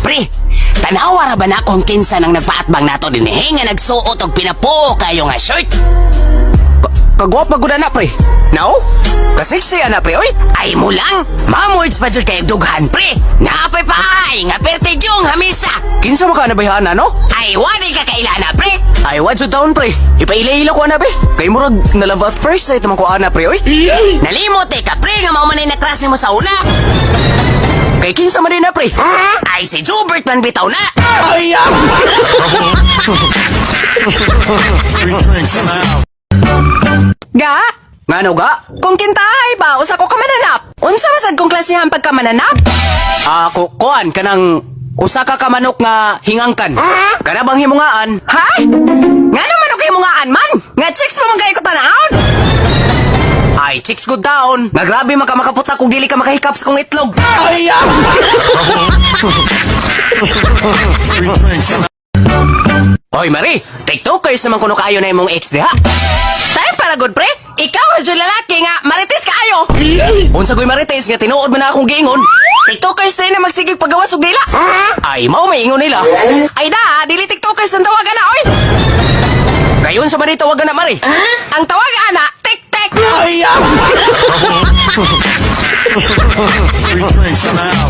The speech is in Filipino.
Pre, tanawa ra ba na kung kinsa nang nagpaatbang nato din nga nagsuot og pinapuo kayo nga shirt? Kagwapa ko na pre. Now? Kasiksi na pre, oy. Ay mo lang, mamoids pa dyan kayo dughan, pre. Napay pa ay, nga pertig yung hamisa. Kinsa maka nabayhan na, no? Ay, wadi ka kailana, pre. Ay, what's down pre? Ipaila-ila ko na, be. Kay murag nalove at first sight man ko ana pre, oy. Nalimot ka, pre, nga maumanay na klase mo sa una. Kay kinsa man din na pre. Ay, si Jubert man bitaw na. Ga? Ngano ga? Kung kintahay ba, usa ko ka mananap. Unsa masad kong klasihan pagka mananap? Kuan, kanang usa ka kamanok nga hingangkan. Kana bang himungaan? Ha? Ngano manok himungaan man? Nga chicks mo man kayo ko tanahon? Ay, chicks good down. Nagrabe man ka makaputa kung dili ka makahikap sa kong itlog. Hoy, Marie, tiktokers naman kuno kayo na imong ex diha. Tayo pala good, pre. Ikaw na dyan lalaki nga, marites kaayo. Unsa ko'y marites nga, tinuod mo na akong giingon. Tiktokers tayo na magsigig paggawas og dila. Ay, mao may ingon nila. Ay da, dili tiktokers ang tawagan na, oy. Gayon sa man tawagan na, Marie. Ang tawagan na, tik-tik. Free drinks in the house.